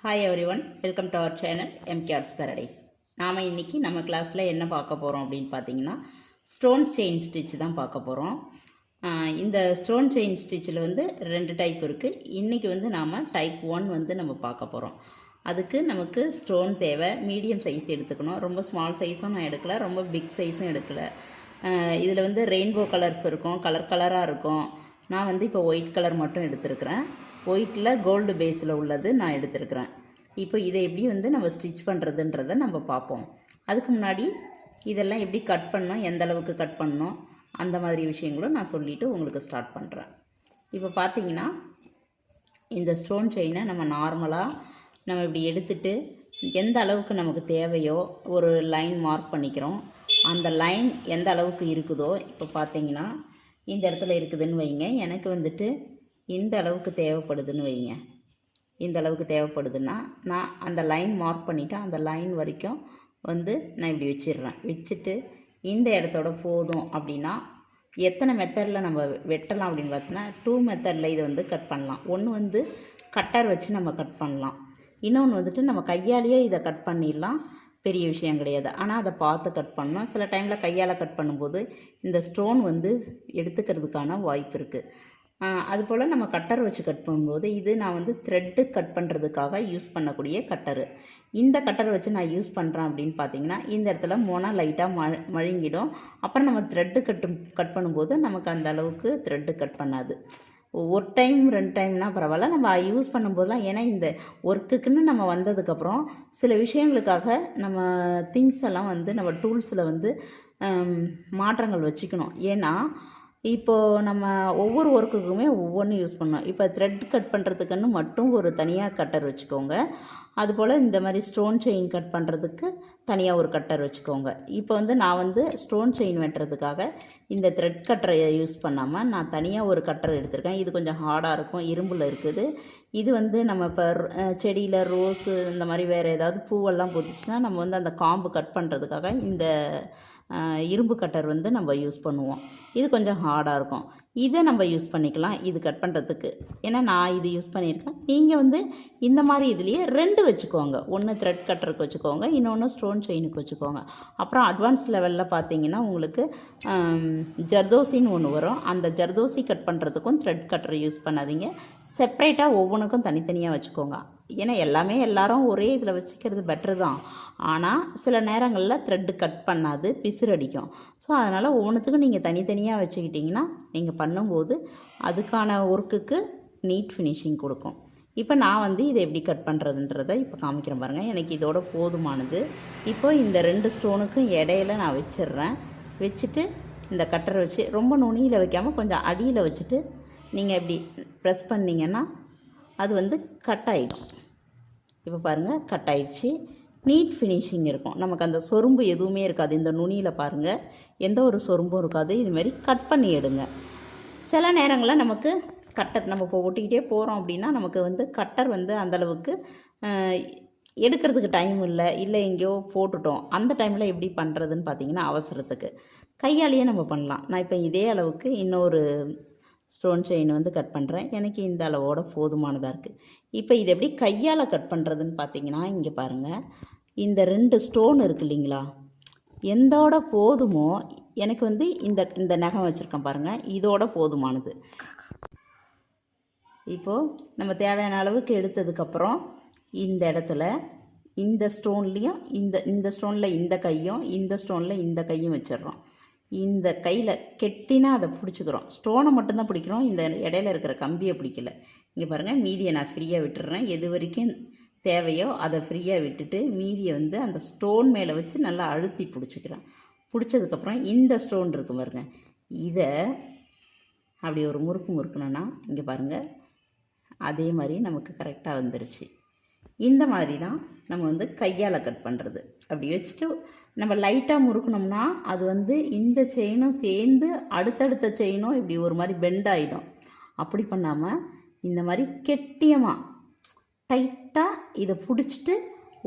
Hi everyone, welcome to our channel MKR's paradise. நாம் இன்றைக்கி நம்ம கிளாஸில் என்ன பார்க்க போகிறோம் அப்படின்னு பார்த்தீங்கன்னா, ஸ்டோன் செயின் ஸ்டிச் தான் பார்க்க போகிறோம். இந்த ஸ்டோன் செயின் ஸ்டிச்சில் வந்து 2 டைப் இருக்குது. இன்றைக்கி வந்து நாம் டைப் 1 வந்து நம்ம பார்க்க போகிறோம். அதுக்கு நமக்கு ஸ்டோன் தேவை. மீடியம் சைஸ் எடுத்துக்கணும். ரொம்ப ஸ்மால் சைஸும் நான் எடுக்கலை, ரொம்ப பிக் சைஸும் எடுக்கலை. இதில் வந்து ரெயின்போ கலர்ஸ் இருக்கும், கலர் கலராக இருக்கும். நான் வந்து இப்போ ஒயிட் கலர் மட்டும் எடுத்துருக்கிறேன். ஒயிட்டில் கோல்டு பேஸில் உள்ளது நான் எடுத்துருக்கிறேன். இப்போ இதை எப்படி வந்து நம்ம ஸ்டிச் பண்ணுறதுன்றதை நம்ம பார்ப்போம். அதுக்கு முன்னாடி இதெல்லாம் எப்படி கட் பண்ணணும், எந்த அளவுக்கு கட் பண்ணணும், அந்த மாதிரி விஷயங்களும் நான் சொல்லிவிட்டு உங்களுக்கு ஸ்டார்ட் பண்ணுறேன். இப்போ பார்த்தீங்கன்னா, இந்த ஸ்டோன் செயினை நம்ம நார்மலாக நம்ம இப்படி எடுத்துட்டு எந்த அளவுக்கு நமக்கு தேவையோ ஒரு லைன் மார்க் பண்ணிக்கிறோம். அந்த லைன் எந்த அளவுக்கு இருக்குதோ, இப்போ பார்த்தீங்கன்னா இந்த இடத்துல இருக்குதுன்னு வைங்க. எனக்கு வந்துட்டு இந்த அளவுக்கு தேவைப்படுதுன்னு வைங்க. இந்த அளவுக்கு தேவைப்படுதுன்னா நான் அந்த லைன் மார்க் பண்ணிவிட்டு அந்த லைன் வரைக்கும் வந்து நான் இப்படி வச்சிடுறேன். வச்சுட்டு இந்த இடத்தோட போதும் அப்படின்னா எத்தனை மெத்தடில் நம்ம வெட்டலாம் அப்படின்னு பார்த்தீங்கன்னா 2 மெத்தடில் இதை வந்து கட் பண்ணலாம். ஒன்று வந்து கட்டர் வச்சு நம்ம கட் பண்ணலாம். இன்னொன்று வந்துட்டு நம்ம கையாலேயே இதை கட் பண்ணிடலாம். பெரிய விஷயம் கிடையாது. ஆனால் அதை பார்த்து கட் பண்ணணும். சில டைமில் கையால் கட் பண்ணும்போது இந்த ஸ்டோன் வந்து எடுத்துக்கிறதுக்கான வாய்ப்பு இருக்குது. அதுபோல் நம்ம கட்டர் வச்சு கட் பண்ணும்போது இது நான் வந்து த்ரெட்டு கட் பண்ணுறதுக்காக யூஸ் பண்ணக்கூடிய கட்டரு. இந்த கட்டரை வச்சு நான் யூஸ் பண்ணுறேன் அப்படின்னு பார்த்தீங்கன்னா, இந்த இடத்துல மொனை லைட்டாக மழுங்கிடும். அப்புறம் நம்ம த்ரெட்டு கட் பண்ணும்போது நமக்கு அந்த அளவுக்கு த்ரெட்டு கட் பண்ணாது. ஒரு டைம் 2 டைம்னால் பரவாயில்ல. நம்ம யூஸ் பண்ணும்போதெல்லாம், ஏன்னா இந்த ஒர்க்குக்குன்னு நம்ம வந்ததுக்கப்புறம் சில விஷயங்களுக்காக நம்ம திங்ஸ் எல்லாம் வந்து நம்ம டூல்ஸில் வந்து மாற்றங்கள் வச்சுக்கணும். ஏன்னா இப்போது நம்ம ஒவ்வொரு ஒர்க்குக்குமே ஒவ்வொன்றும் யூஸ் பண்ணோம். இப்போ த்ரெட் கட் பண்ணுறதுக்குன்னு மட்டும் ஒரு தனியாக கட்டர் வச்சுக்கோங்க. அதுபோல் இந்த மாதிரி ஸ்டோன் செயின் கட் பண்ணுறதுக்கு தனியாக ஒரு கட்டர் வச்சுக்கோங்க. இப்போ வந்து நான் வந்து ஸ்டோன் செயின் வெட்டுறதுக்காக இந்த த்ரெட் கட்டரை யூஸ் பண்ணாமல் நான் தனியாக ஒரு கட்டர் எடுத்திருக்கேன். இது கொஞ்சம் ஹார்டாக இருக்கும், இரும்பில் இருக்குது. இது வந்து நம்ம இப்போ செடியில் ரோஸு இந்த மாதிரி வேறு ஏதாவது பூவெல்லாம் பூத்துச்சுன்னா நம்ம வந்து அந்த காம்பு கட் பண்ணுறதுக்காக இந்த இரும்பு கட்டர் வந்து நம்ம யூஸ் பண்ணுவோம். இது கொஞ்சம் ஹார்டாக இருக்கும். இதை நம்ம யூஸ் பண்ணிக்கலாம் இது கட் பண்ணுறதுக்கு. ஏன்னா நான் இது யூஸ் பண்ணியிருக்கேன். நீங்கள் வந்து இந்த மாதிரி இதுலேயே 2 வச்சுக்கோங்க. ஒன்று த்ரெட் கட்டருக்கு வச்சுக்கோங்க, இன்னொன்று ஸ்டோன் செயினுக்கு வச்சுக்கோங்க. அப்புறம் அட்வான்ஸ் லெவலில் பார்த்தீங்கன்னா உங்களுக்கு ஜர்தோசின்னு ஒன்று வரும். அந்த ஜர்தோசி கட் பண்ணுறதுக்கும் த்ரெட் கட்டரை யூஸ் பண்ணாதீங்க. செப்ரேட்டாக ஒவ்வொன்றுக்கும் தனித்தனியாக வச்சுக்கோங்க. ஏன்னா எல்லாரும் ஒரே இதில் வச்சுக்கிறது பெட்ரு தான். ஆனால் சில நேரங்களில் த்ரெட்டு கட் பண்ணாது, பிசுறடிக்கும். ஸோ அதனால் ஒவ்வொன்றுத்துக்கும் நீங்கள் தனித்தனியாக வச்சுக்கிட்டிங்கன்னா நீங்கள் பண்ணும்போது அதுக்கான ஒர்க்குக்கு நீட் ஃபினிஷிங் கொடுக்கும். இப்போ நான் வந்து இதை எப்படி கட் பண்ணுறதுன்றதை இப்போ காமிக்கிறேன் பாருங்கள். எனக்கு இதோட போதுமானது. இப்போ இந்த 2 ஸ்டோனுக்கும் இடையில நான் வச்சிடுறேன். வச்சுட்டு இந்த கட்டரை வச்சு ரொம்ப நுனியில் வைக்காமல் கொஞ்சம் அடியில் வச்சுட்டு நீங்கள் இப்படி ப்ரெஸ் பண்ணிங்கன்னா அது வந்து கட் ஆகிடும். இப்போ பாருங்கள், கட் ஆகிடுச்சு. நீட் ஃபினிஷிங் இருக்கும். நமக்கு அந்த சொரும்பு எதுவுமே இருக்காது. இந்த நுனியில் பாருங்கள், எந்த ஒரு சொரும்பும் இருக்காது. இதுமாரி கட் பண்ணி எடுங்க. சில நேரங்களில் நமக்கு கட்டர் நம்ம இப்போ ஒட்டிக்கிட்டே போகிறோம் அப்படின்னா நமக்கு வந்து கட்டர் வந்து அந்தளவுக்கு எடுக்கிறதுக்கு டைம் இல்லை எங்கேயோ போட்டுட்டோம். அந்த டைமில் எப்படி பண்ணுறதுன்னு பார்த்தீங்கன்னா, அவசரத்துக்கு கையாலேயே நம்ம பண்ணலாம். நான் இப்போ இதே அளவுக்கு இன்னொரு ஸ்டோன் செயின் வந்து கட் பண்ணுறேன். எனக்கு இந்த அளவோட போதுமானதாக இருக்குது. இப்போ இது எப்படி கையால் கட் பண்ணுறதுன்னு பார்த்தீங்கன்னா, இங்கே பாருங்கள், இந்த 2 ஸ்டோன் இருக்குது இல்லைங்களா, எந்தோட போதுமோ எனக்கு வந்து இந்த நகம் வச்சுருக்கேன் பாருங்கள், இதோட போதுமானது. இப்போது நம்ம தேவையான அளவுக்கு எடுத்ததுக்கப்புறம் இந்த இடத்துல இந்த ஸ்டோன்லேயும் இந்த ஸ்டோனில் இந்த கையும் இந்த ஸ்டோனில் இந்த கையும் வச்சிடுறோம். இந்த கையில் கெட்டினா அதை பிடிச்சிக்கிறோம். ஸ்டோனை மட்டும்தான் பிடிக்கிறோம், இந்த இடையில இருக்கிற கம்பியை பிடிக்கல. இங்கே பாருங்கள், மீதியை நான் ஃப்ரீயாக விட்டுடுறேன். எது வரைக்கும் தேவையோ அதை ஃப்ரீயாக விட்டுட்டு மீதியை வந்து அந்த ஸ்டோன் மேலே வச்சு நல்லா அழுத்தி பிடிச்சிக்கிறேன். பிடிச்சதுக்கப்புறம் இந்த ஸ்டோன் இருக்குது பாருங்கள், இதை அப்படி ஒரு முறுக்குனோன்னா இங்கே பாருங்கள், அதே மாதிரி நமக்கு கரெக்டாக வந்துருச்சு. இந்த மாதிரி தான் நம்ம வந்து கையால் கட் பண்ணுறது. அப்படி வச்சுட்டு நம்ம லைட்டாக முறுக்கணும்னா அது வந்து இந்த செயினும் சேர்ந்து அடுத்தடுத்த செயினும் இப்படி ஒரு மாதிரி பெண்ட் ஆகிடும். அப்படி பண்ணாமல் இந்த மாதிரி கெட்டியமாக டைட்டாக இதை பிடிச்சிட்டு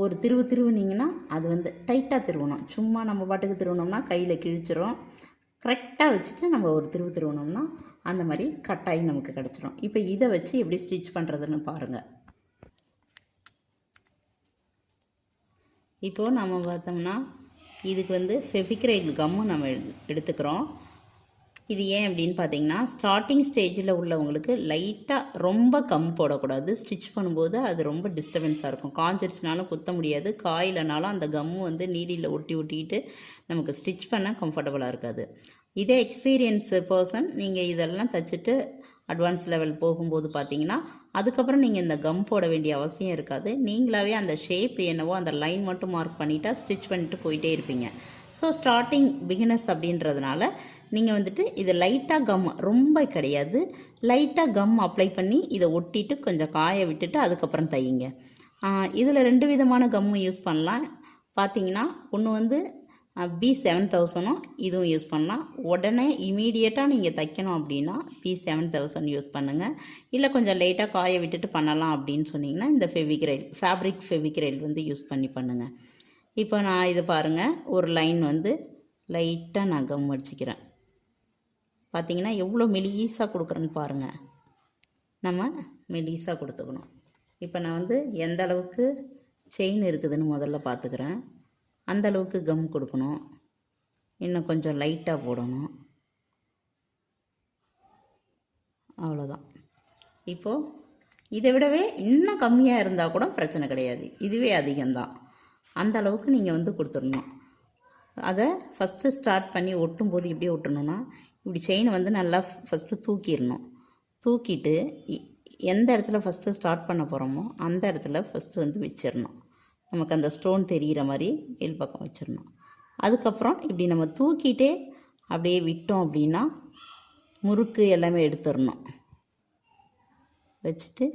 ஒரு திருவுனீங்கன்னா அது வந்து டைட்டாக திருவணும். சும்மா நம்ம பாட்டுக்கு திருவினோம்னா கையில் கிழிச்சிரும். கரெக்டாக வச்சுட்டு நம்ம ஒரு திருவினோம்னா அந்த மாதிரி கட்டாயி நமக்கு கிடச்சிரும். இப்போ இதை வச்சு எப்படி ஸ்டிச் பண்ணுறதுன்னு பாருங்கள். இப்போது நம்ம பார்த்தோம்னா இதுக்கு வந்து ஃபெவிக்ரைல் கம்மு நம்ம எடுத்துக்கிறோம். இது ஏன் அப்படின்னு பார்த்தீங்கன்னா, ஸ்டார்டிங் ஸ்டேஜில் உள்ளவங்களுக்கு லைட்டாக ரொம்ப கம் போடக்கூடாது. ஸ்டிச் பண்ணும்போது அது ரொம்ப டிஸ்டர்பன்ஸாக இருக்கும். காஞ்சிடுச்சுனாலும் குத்த முடியாது, காயிலனாலும் அந்த கம்மு வந்து நீடியில் ஒட்டிக்கிட்டு நமக்கு ஸ்டிச் பண்ண கம்ஃபர்டபுளாக இருக்காது. இதே எக்ஸ்பீரியன்ஸ் பர்சன் நீங்கள் இதெல்லாம் தைச்சிட்டு அட்வான்ஸ் லெவல் போகும்போது பார்த்தீங்கன்னா, அதுக்கப்புறம் நீங்கள் இந்த கம் போட வேண்டிய அவசியம் இருக்காது. நீங்களாகவே அந்த ஷேப் என்னவோ அந்த லைன் மட்டும் மார்க் பண்ணிட்டா ஸ்டிச் பண்ணிட்டு போயிட்டே இருப்பீங்க. ஸோ ஸ்டார்டிங் பிகினர்ஸ் அப்படின்றதுனால நீங்கள் வந்துட்டு இது லைட்டாக கம், ரொம்ப கிடையாது, லைட்டாக கம் அப்ளை பண்ணி இதை ஒட்டிட்டு கொஞ்சம் காய விட்டுட்டு அதுக்கப்புறம் தையுங்க. இதில் 2 விதமான கம்மு யூஸ் பண்ணலாம். பார்த்தீங்கன்னா, ஒன்று வந்து B7000 இதுவும் யூஸ் பண்ணலாம். உடனே இமீடியட்டாக நீங்கள் தைக்கணும் அப்படின்னா B7000 யூஸ் பண்ணுங்கள். இல்லை கொஞ்சம் லைட்டாக காய விட்டுட்டு பண்ணலாம் அப்படின்னு சொன்னிங்கன்னா இந்த ஃபேப்ரிக் ஃபெவிக்ரைல் வந்து யூஸ் பண்ணுங்கள். இப்போ நான் இது பாருங்கள், ஒரு லைன் வந்து லைட்டாக நான் கம் அடிச்சுக்கிறேன். பார்த்திங்கன்னா எவ்வளோ மெலிசாக கொடுக்குறேன்னு பாருங்கள். நம்ம மெலிசாக கொடுத்துக்கணும். இப்போ நான் வந்து எந்த அளவுக்கு செயின் இருக்குதுன்னு முதல்ல பார்த்துக்கிறேன். அந்த அளவுக்கு கம் கொடுக்கணும். இன்னும் கொஞ்சம் லைட்டாக போடணும். அவ்வளோதான். இப்போது இதை விடவே இன்னும் கம்மியாக இருந்தால் கூட பிரச்சனை கிடையாது, இதுவே அதிகம்தான். அந்த அளவுக்கு நீங்கள் வந்து கொடுத்துடணும். அதை ஃபஸ்ட்டு ஸ்டார்ட் பண்ணி ஒட்டும்போது எப்படி ஒட்டணும்னா, இப்படி செயினை வந்து நல்லா ஃபஸ்ட்டு தூக்கிடணும். தூக்கிட்டு எந்த இடத்துல ஃபஸ்ட்டு ஸ்டார்ட் பண்ண போகிறோமோ அந்த இடத்துல ஃபஸ்ட்டு வந்து வச்சிடணும். நமக்கு அந்த ஸ்டோன் தெரிகிற மாதிரி மேல் பக்கம் வச்சிடணும். அதுக்கப்புறம் இப்படி நம்ம தூக்கிட்டே அப்படியே விட்டோம் அப்படின்னா முறுக்கு எல்லாமே எடுத்துடணும். வச்சுட்டு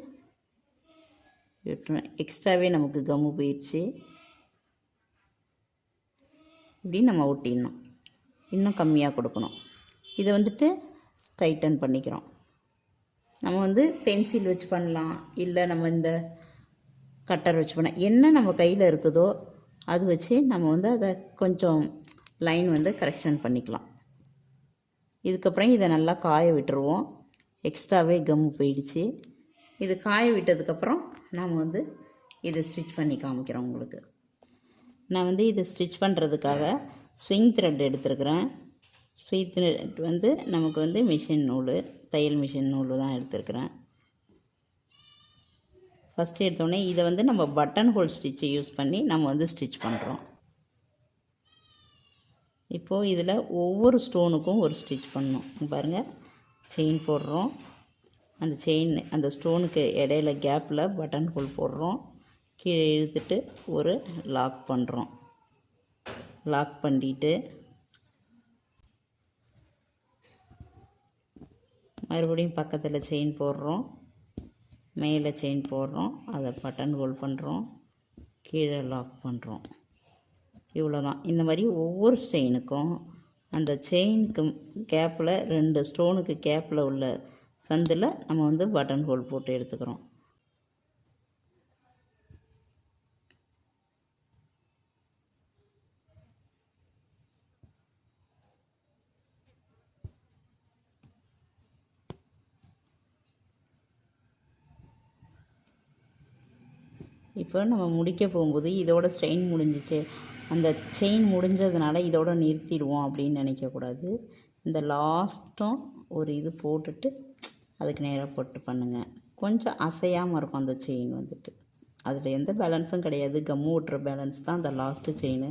விட்டுருவேன். எக்ஸ்ட்ராவே நமக்கு கம்மு போயிடுச்சு. இப்படி நம்ம ஒட்டிடணும். இன்னும் கம்மியாக கொடுக்கணும். இதை வந்துட்டு ஸ்ட்ரைட்டன் பண்ணிக்கிறோம். நம்ம வந்து பென்சில் வச்சு பண்ணலாம், இல்லை நம்ம இந்த கட்டர் வச்சு பண்ணலாம். என்ன நம்ம கையில் இருக்குதோ அது வச்சு நம்ம வந்து அதை கொஞ்சம் லைன் வந்து கரெக்ஷன் பண்ணிக்கலாம். இதுக்கப்புறம் இதை நல்லா காய விட்டுருவோம். எக்ஸ்ட்ராவே கம்மு போயிடுச்சு. இது காய விட்டதுக்கப்புறம் நாம் வந்து இதை ஸ்டிச் பண்ணி காமிக்கிறோம் உங்களுக்கு. நான் வந்து இதை ஸ்டிச் பண்ணுறதுக்காக ஸ்விங் த்ரெட் எடுத்துருக்குறேன். ஸ்விங் த்ரெட் வந்து நமக்கு வந்து மிஷின் நூல், தையல் மிஷின் நூல் தான் எடுத்துருக்குறேன். ஃபஸ்ட்டு எடுத்தோடனே இதை வந்து நம்ம பட்டன் ஹோல் ஸ்டிச்சை யூஸ் பண்ணி நம்ம வந்து ஸ்டிச் பண்ணுறோம். இப்போது இதில் ஒவ்வொரு ஸ்டோனுக்கும் ஒரு ஸ்டிச் பண்ணணும். பாருங்கள், செயின் போடுறோம். அந்த ஸ்டோனுக்கு இடையில கேப்பில் பட்டன் ஹோல் போடுறோம். கீழே இழுத்துட்டு ஒரு லாக் பண்ணுறோம். லாக் பண்ணிட்டு மறுபடியும் பக்கத்தில் செயின் போடுறோம். மேலே செயின் போடுறோம். அதை பட்டன் ஹோல் பண்ணுறோம். கீழே லாக் பண்ணுறோம். இவ்வளோதான். இந்த மாதிரி ஒவ்வொரு செயினுக்கும் அந்த செயினுக்கு கேப்பில் 2 ஸ்டோனுக்கு கேப்பில் உள்ள சந்தில் நம்ம வந்து பட்டன் ஹோல் போட்டு எடுத்துக்கிறோம். இப்போ நம்ம முடிக்க போகும்போது இதோட ஸ்ட்ரெயின் முடிஞ்சிச்சு, அந்த செயின் முடிஞ்சதுனால இதோட நிறுத்திடுவோம் அப்படின்னு நினைக்கக்கூடாது. இந்த லாஸ்ட்டும் ஒரு இது போட்டுட்டு அதுக்கு நேராக போட்டு பண்ணுங்கள். கொஞ்சம் அசையாமல் இருக்கும் அந்த செயின் வந்துட்டு. அதில் எந்த பேலன்ஸும் கிடையாது, கம்மு ஓட்டுற பேலன்ஸ் தான் அந்த லாஸ்ட்டு செயின்,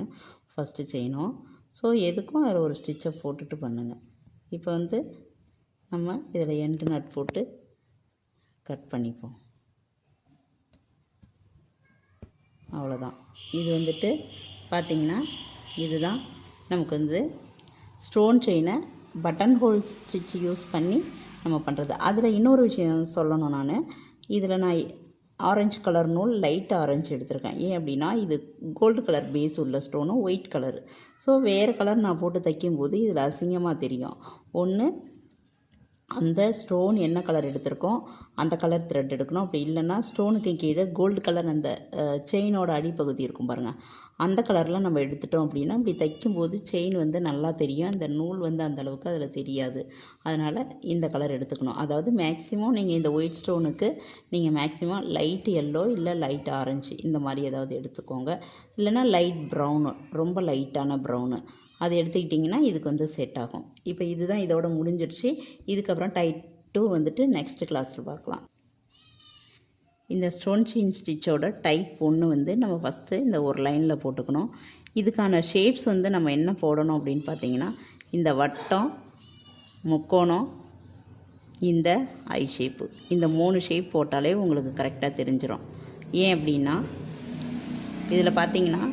ஃபஸ்ட்டு செயினும். ஸோ எதுக்கும் அதில் ஒரு ஸ்டிச்சை போட்டுட்டு பண்ணுங்கள். இப்போ வந்து நம்ம இதில் எண்டு நட் போட்டு கட் பண்ணிப்போம். அவ்வளோதான். இது வந்துட்டு பார்த்திங்கன்னா இதுதான் நமக்கு வந்து ஸ்டோன் செயினை பட்டன் ஹோல் ஸ்டிச் யூஸ் பண்ணி நம்ம பண்ணுறது. அதில் இன்னொரு விஷயம் சொல்லணும். இதில் நான் ஆரஞ்சு கலர் நூல், லைட் ஆரஞ்சு எடுத்திருக்கேன். ஏன் அப்படின்னா இது கோல்டு கலர் பேஸ் உள்ள ஸ்டோனும் ஒயிட் கலர். ஸோ வேறு கலர் நான் போட்டு தைக்கும்போது இதில் அசிங்கமாக தெரியும். ஒன்று அந்த ஸ்டோன் என்ன கலர் எடுத்திருக்கோம் அந்த கலர் த்ரெட் எடுக்கணும். அப்படி இல்லைன்னா ஸ்டோனுக்கு கீழே கோல்டு கலர் அந்த செயினோட அடிப்பகுதி இருக்கும் பாருங்கள், அந்த கலரில் நம்ம எடுத்துட்டோம் அப்படின்னா இப்படி தைக்கும்போது செயின் வந்து நல்லா தெரியும், அந்த நூல் வந்து அந்தளவுக்கு அதில் தெரியாது. அதனால் இந்த கலர் எடுத்துக்கணும். அதாவது மேக்ஸிமம் நீங்கள் இந்த ஒயிட் ஸ்டோனுக்கு நீங்கள் மேக்ஸிமம் லைட் எல்லோ இல்லை லைட் ஆரஞ்சு இந்த மாதிரி ஏதாவது எடுத்துக்கோங்க. இல்லைனா லைட் ப்ரௌனு, ரொம்ப லைட்டான ப்ரௌனு அது எடுத்துக்கிட்டிங்கன்னா இதுக்கு வந்து செட் ஆகும். இப்போ இதுதான் இதோட முடிஞ்சிருச்சு. இதுக்கப்புறம் டைப் 2 வந்துட்டு நெக்ஸ்ட் கிளாஸில் பார்க்கலாம். இந்த ஸ்டோன் செயின் ஸ்டிச்சோட டைப் 1 வந்து நம்ம ஃபஸ்ட்டு இந்த ஒரு லைனில் போட்டுக்கணும். இதுக்கான ஷேப்ஸ் வந்து நம்ம என்ன போடணும் அப்படின்னு பார்த்தீங்கன்னா, இந்த வட்டம், முக்கோணம், இந்த ஐ ஷேப்பு, இந்த 3 ஷேப் போட்டாலே உங்களுக்கு கரெக்டாக தெரிஞ்சிடும். ஏன் அப்படின்னா இதில் பார்த்தீங்கன்னா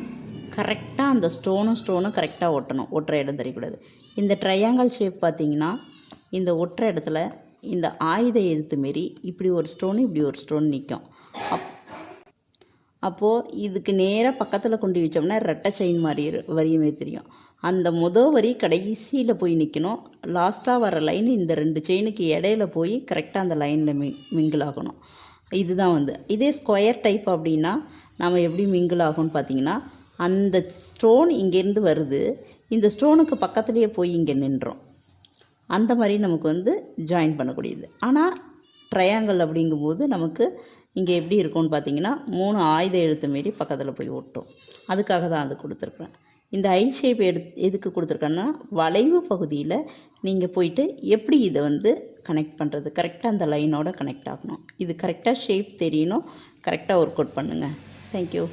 கரெக்டாக அந்த ஸ்டோனும் கரெக்டாக ஒட்டணும், ஒட்டுற இடம் தெரியக்கூடாது. இந்த ட்ரையாங்கிள் ஷேப் பார்த்திங்கன்னா இந்த ஒட்டுற இடத்துல இந்த ஆயுத எழுத்து மாரி இப்படி ஒரு ஸ்டோனு இப்படி ஒரு ஸ்டோன் நிற்கும். அப்போது இதுக்கு நேராக பக்கத்தில் கொண்டு வச்சோம்னா ரெட்டை செயின் மாதிரி வரியுமே தெரியும். அந்த வரி கடைசியில் போய் நிற்கணும். லாஸ்ட்டாக வர லைன் இந்த 2 செயினுக்கு இடையில போய் கரெக்டாக அந்த லைனில் மிங்கிள் ஆகணும். இதுதான் வந்து இதே ஸ்கொயர் டைப் அப்படின்னா நம்ம எப்படி மிங்கிள் ஆகும்னு பார்த்திங்கன்னா, அந்த ஸ்டோன் இங்கேருந்து வருது, இந்த ஸ்டோனுக்கு பக்கத்துலேயே போய் இங்கே நின்றோம். அந்த மாதிரி நமக்கு வந்து ஜாயின் பண்ணக்கூடியது. ஆனால் ட்ரையாங்கிள் அப்படிங்கும்போது நமக்கு இங்கே எப்படி இருக்கும்னு பார்த்தீங்கன்னா 3 ஆயுத எழுத்து மாரி பக்கத்தில் போய் ஒட்டும். அதுக்காக தான் அது கொடுத்துருக்குறேன். இந்த ஐ ஷேப் எதுக்கு கொடுத்துருக்கேன்னா, வளைவு பகுதியில் நீங்கள் போயிட்டு எப்படி இதை வந்து கனெக்ட் பண்ணுறது, கரெக்டாக அந்த லைனோட கனெக்ட் ஆகணும். இது கரெக்டாக ஷேப் தெரியணும், கரெக்டாக ஒர்க் அவுட் பண்ணுங்கள். தேங்க்யூ.